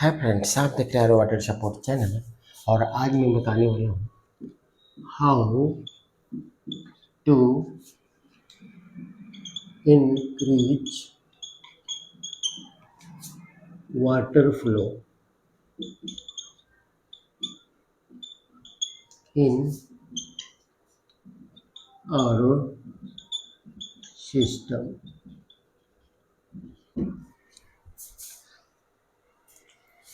Hi friends, आप देख रहे हैं वाटर सपोर्ट चैनल। और आज मैं बताने वाला हूँ how to increase water flow in RO system.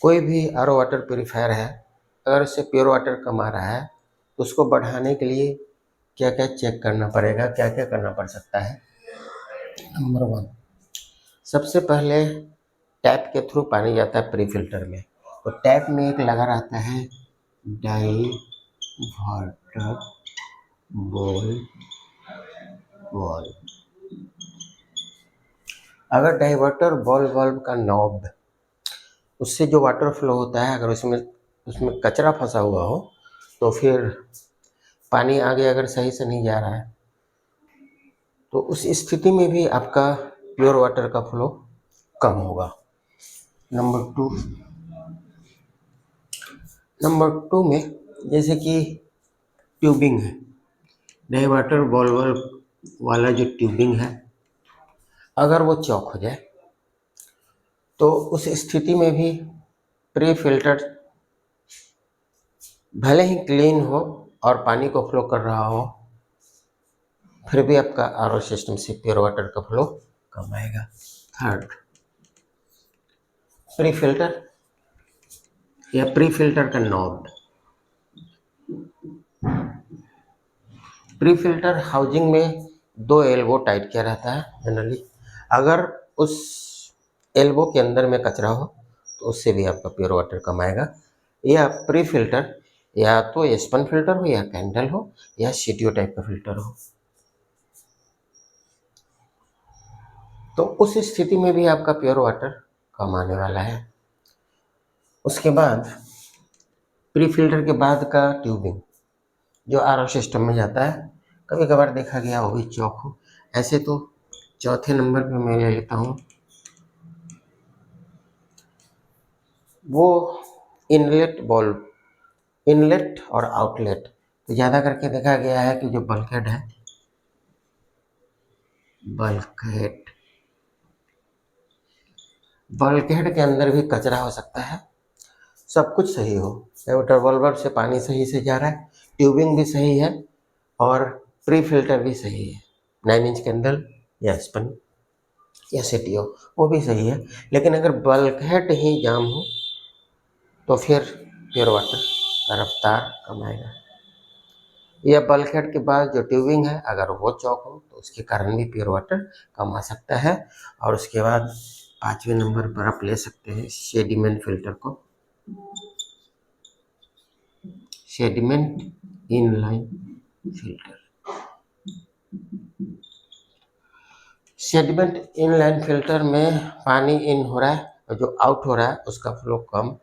कोई भी आरओ वाटर प्योरीफायर है, अगर उससे प्योर वाटर कम आ रहा है तो उसको बढ़ाने के लिए क्या क्या चेक करना पड़ेगा, क्या क्या करना पड़ सकता है। नंबर 1, सबसे पहले टैप के थ्रू पानी जाता है प्री फिल्टर में, तो टैप में एक लगा रहता है डाइवर्टर बॉल वाल्व। अगर डाइवर्टर बॉल वाल्व का नॉब, उससे जो वाटर फ्लो होता है, अगर उसमें कचरा फंसा हुआ हो तो फिर पानी आगे अगर सही से नहीं जा रहा है तो उस स्थिति में भी आपका प्योर वाटर का फ्लो कम होगा। नंबर टू में जैसे कि ट्यूबिंग है, डाइवर्टर बॉल वाल्व वाला जो ट्यूबिंग है, अगर वो चौक हो जाए तो उस स्थिति में भी प्री फिल्टर भले ही क्लीन हो और पानी को फ्लो कर रहा हो, फिर भी आपका आरओ सिस्टम से प्योर वाटर का फ्लो कम आएगा। थर्ड, प्री फिल्टर या प्री फिल्टर का नॉब। प्री फिल्टर हाउसिंग में 2 एल्बो टाइट किया रहता है जनरली। अगर उस एल्बो के अंदर में कचरा हो तो उससे भी आपका प्योर वाटर कम आएगा। या प्री फिल्टर या तो एस्पन फिल्टर हो या कैंडल हो या सीटीओ टाइप का फिल्टर हो, तो उस स्थिति में भी आपका प्योर वाटर कम आने वाला है। उसके बाद प्री फिल्टर के बाद का ट्यूबिंग जो आरओ सिस्टम में जाता है, कभी कभार देखा गया वो भी चौक हो। ऐसे तो चौथे नंबर पे मैं ले लेता हूँ वो इनलेट और आउटलेट। तो ज़्यादा करके देखा गया है कि जो बल्कहेड है, बल्कहेड के अंदर भी कचरा हो सकता है। सब कुछ सही हो, वाटर वॉल्वर से पानी सही से जा रहा है, ट्यूबिंग भी सही है और प्री फिल्टर भी सही है, 9 इंच कैंडल या स्पन या सीटीओ वो भी सही है। लेकिन अगर बल्कहेड ही जाम हो तो फिर प्योर वाटर का रफ्तार कम आएगा। या बल्कहेड के बाद जो ट्यूबिंग है, अगर वो चौक हो तो उसके कारण भी प्योर वाटर कम आ सकता है। और उसके बाद 5वें नंबर पर आप ले सकते हैं सेडिमेंट फिल्टर को, sediment inline filter. Sediment inline filter में पानी इन हो रहा है और जो आउट हो रहा है उसका फ्लो कम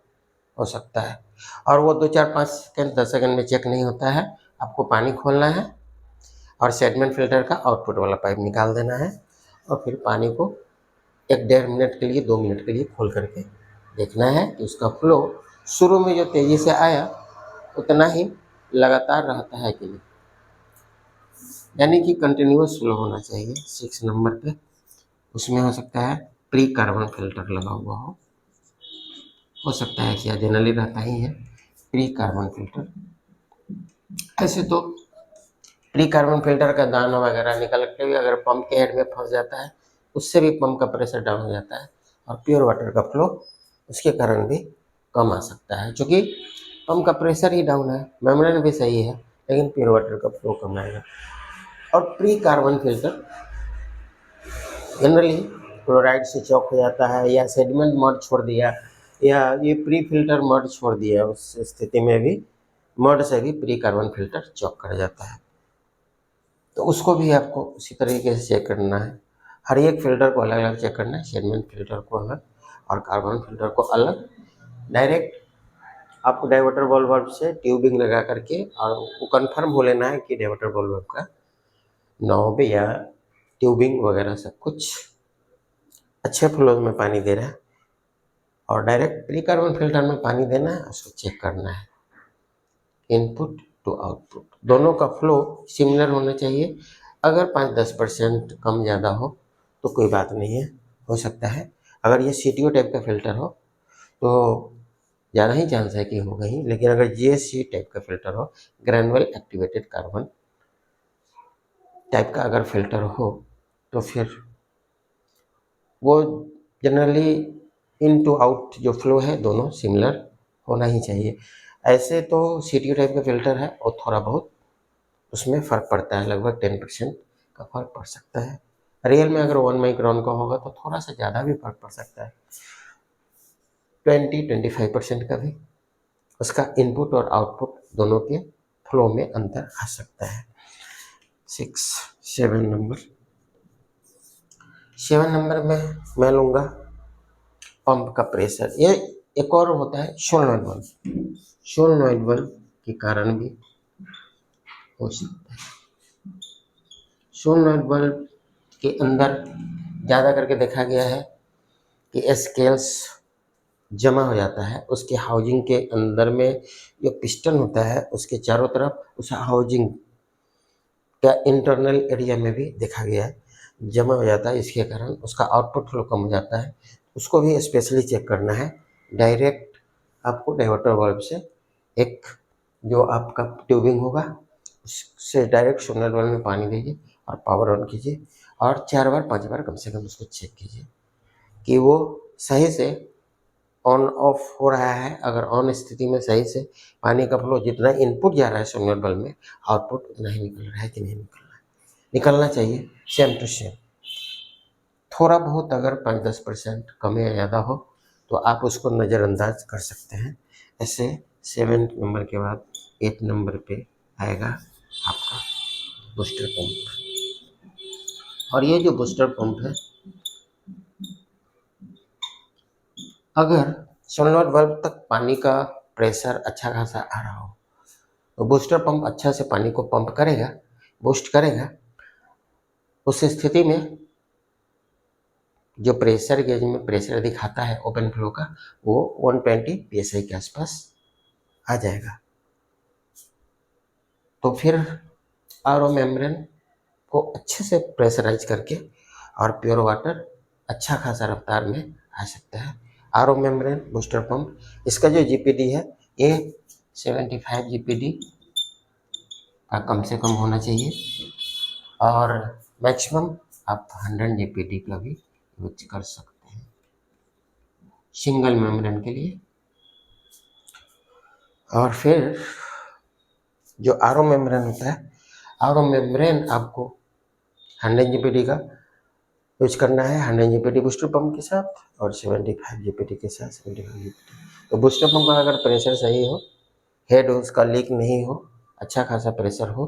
हो सकता है। और वो 2 4 5 सेकेंड 10 सेकेंड में चेक नहीं होता है। आपको पानी खोलना है और सेडिमेंट फिल्टर का आउटपुट वाला पाइप निकाल देना है और फिर पानी को 1 1.5 मिनट के लिए 2 मिनट के लिए खोल करके देखना है कि उसका फ्लो शुरू में जो तेज़ी से आया उतना ही लगातार रहता है कि नहीं, यानी कि कंटिन्यूअस फ्लो होना चाहिए। 6 नंबर पे उसमें हो सकता है प्री कार्बन फिल्टर लगा हुआ हो सकता है कि जनरली रहता ही है प्री कार्बन फिल्टर। ऐसे तो प्री कार्बन फिल्टर का दाना वगैरह निकल के भी अगर पंप के हेड में फंस जाता है, उससे भी पंप का प्रेशर डाउन हो जाता है और प्योर वाटर का फ्लो उसके कारण भी कम आ सकता है। क्योंकि पंप का प्रेशर ही डाउन है, मेम्ब्रेन भी सही है, लेकिन प्योर वाटर का फ्लो कम आएगा। और pre carbon filter generally chloride से चौक हो जाता है या सेडिमेंट मड छोड़ दिया या ये प्री फिल्टर मड छोड़ दिया, उस स्थिति में भी मड से भी प्री कार्बन फिल्टर चौक कर जाता है। तो उसको भी आपको उसी तरीके से चेक करना है। हर एक फिल्टर को अलग अलग चेक करना है, सेडिमेंट फिल्टर को अलग और कार्बन फिल्टर को अलग। डायरेक्ट आपको डाइवर्टर बॉल वाल्व से ट्यूबिंग लगा करके और वो कंफर्म हो लेना है कि डाइवर्टर बॉल वाल्व का नॉब या ट्यूबिंग वगैरह सब कुछ अच्छे फ्लो में पानी दे रहा है। और डायरेक्ट प्री कार्बन फिल्टर में पानी देना है, उसको चेक करना है। इनपुट टू आउटपुट दोनों का फ्लो सिमिलर होना चाहिए। अगर 5-10% कम ज़्यादा हो तो कोई बात नहीं है, हो सकता है। अगर ये CTO टाइप का फिल्टर हो तो ज़्यादा ही चांस है कि होगा ही, लेकिन अगर GSC टाइप का फिल्टर हो, ग्रेनुअल एक्टिवेटेड कार्बन टाइप का अगर फिल्टर हो तो फिर वो जनरली इन टू आउट जो फ्लो है दोनों सिमिलर होना ही चाहिए। ऐसे तो CTO टाइप का फिल्टर है और थोड़ा बहुत उसमें फ़र्क पड़ता है, लगभग 10% का फ़र्क पड़ सकता है। रियल में अगर 1 माइक्रोन का होगा तो थोड़ा सा ज़्यादा भी फ़र्क पड़ सकता है, 20-25% का भी। उसका इनपुट और आउटपुट दोनों के फ्लो में अंतर आ सकता है। 7 नंबर में मैं लूँगा पंप का प्रेशर। ये एक और होता है सोलेनॉइड बल्ब। सोलेनॉइड बल्ब के कारण भी हो सकता है। सोलेनॉइड बल्ब के अंदर ज़्यादा करके देखा गया है कि स्केल्स जमा हो जाता है, उसके हाउजिंग के अंदर में जो पिस्टन होता है उसके चारों तरफ उस हाउजिंग का इंटरनल एरिया में भी देखा गया है जमा हो जाता है। इसके कारण उसका आउटपुट फ्लो कम हो जाता है, उसको भी स्पेशली चेक करना है। डायरेक्ट आपको डाइवर्टर वाल्व से एक जो आपका ट्यूबिंग होगा उससे डायरेक्ट सोलेनॉइड वाल्व में पानी दीजिए और पावर ऑन कीजिए और 4-5 बार कम से कम उसको चेक कीजिए कि वो सही से ऑन ऑफ हो रहा है। अगर ऑन स्थिति में सही से पानी का फ्लो जितना इनपुट जा रहा है सोलेनॉइड बल्ब में, आउटपुट उतना ही निकल रहा है कि नहीं निकल रहा है। निकलना चाहिए सेम टू सेम। थोड़ा बहुत अगर 5-10% कम या ज़्यादा हो तो आप उसको नज़रअंदाज कर सकते हैं। ऐसे 7 नंबर के बाद 8 नंबर पे आएगा आपका बूस्टर पंप। और ये जो बूस्टर पंप है, अगर सोलेनॉइड वाल्व तक पानी का प्रेशर अच्छा खासा आ रहा हो तो बूस्टर पंप अच्छा से पानी को पंप करेगा, बूस्ट करेगा। उस स्थिति में जो प्रेशर गेज में प्रेशर दिखाता है ओपन फ्लो का, वो 120 psi के आसपास आ जाएगा। तो फिर आरओ मेम्ब्रेन को अच्छे से प्रेशराइज करके और प्योर वाटर अच्छा खासा रफ्तार में आ सकता है। आरओ मेम्ब्रेन बूस्टर पंप, इसका जो जीपीडी है ये 75 जीपीडी का कम से कम होना चाहिए और मैक्सिमम आप 100 जीपीडी का भी यूज कर सकते हैं सिंगल मेम्ब्रेन के लिए। और फिर जो आरओ मेम्ब्रेन होता है, आरओ मेम्ब्रेन आपको 100 जीपीडी का यूज करना है, 100 जीपीडी बूस्टर पंप के साथ और 75 जीपीडी के साथ 75 जीपीडी। तो बूस्टर पंप का अगर प्रेशर सही हो, हेड उसका लीक नहीं हो, अच्छा खासा प्रेशर हो,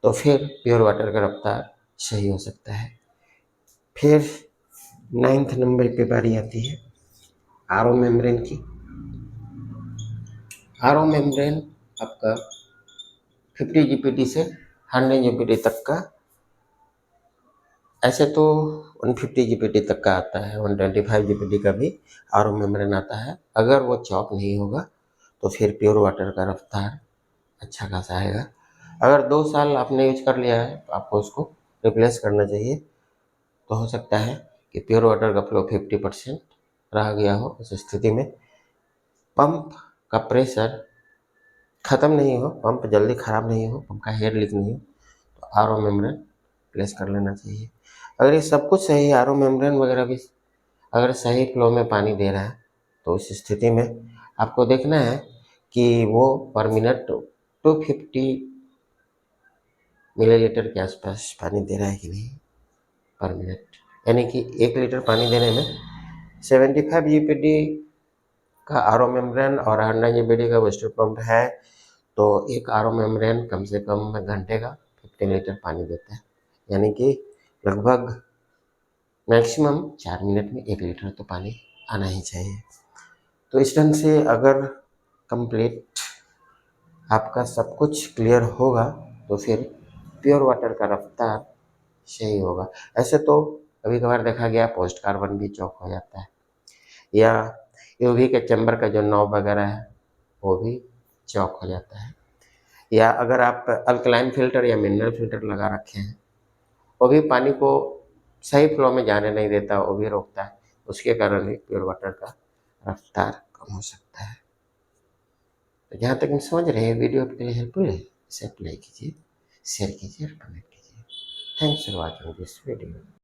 तो फिर प्योर वाटर का रफ्तार सही हो सकता है। फिर 9th नंबर पे बारी आती है आरओ मेम्ब्रेन की। आरओ मेम्ब्रेन आपका 50 जीपीडी से 100 जीपीडी तक का, ऐसे तो 150 जीपीडी तक का आता है, 125 जीपीडी का भी आरओ मेम्ब्रेन आता है। अगर वो चॉक नहीं होगा तो फिर प्योर वाटर का रफ्तार अच्छा खासा आएगा। अगर 2 साल आपने यूज कर लिया है तो आपको उसको रिप्लेस करना चाहिए। तो हो सकता है कि प्योर वाटर का फ्लो 50% रह गया हो, उस स्थिति में पंप का प्रेशर ख़त्म नहीं हो, पंप जल्दी ख़राब नहीं हो, पंप का हेड लीक नहीं हो, तो आरओ मेम्ब्रेन प्लेस कर लेना चाहिए। अगर ये सब कुछ सही है, आरओ मेम्ब्रेन वगैरह भी अगर सही फ्लो में पानी दे रहा है, तो उस स्थिति में आपको देखना है कि वो पर मिनट 250 मिलीलीटर के आसपास पानी दे रहा है कि नहीं पर मिनट। यानी कि 1 लीटर पानी देने में 75 जीपीडी का आरओ मेम्ब्रेन और 100 जीपीडी का बूस्टर पंप है, तो एक आरओ मेम्ब्रेन कम से कम घंटे का 15 लीटर पानी देता है। यानी कि लगभग मैक्सिमम 4 मिनट में 1 लीटर तो पानी आना ही चाहिए। तो इस ढंग से अगर कंप्लीट आपका सब कुछ क्लियर होगा तो फिर प्योर वाटर का रफ्तार सही होगा। ऐसे तो कभी कभार देखा गया पोस्ट कार्बन भी चौक हो जाता है, या यूवी के चैम्बर का जो नॉब वगैरह है वो भी चॉक हो जाता है। या अगर आप अल्कलाइन फ़िल्टर या मिनरल फ़िल्टर लगा रखे हैं, वो भी पानी को सही फ्लो में जाने नहीं देता, वो भी रोकता है। उसके कारण भी प्योर वाटर का रफ्तार कम हो सकता है। तो जहाँ तक हम समझ रहे हैं वीडियो आपके लिए हेल्पफुल है, इसे अप्लाई कीजिए, शेयर कीजिए और कमेंट कीजिए। Thanks for watching this video.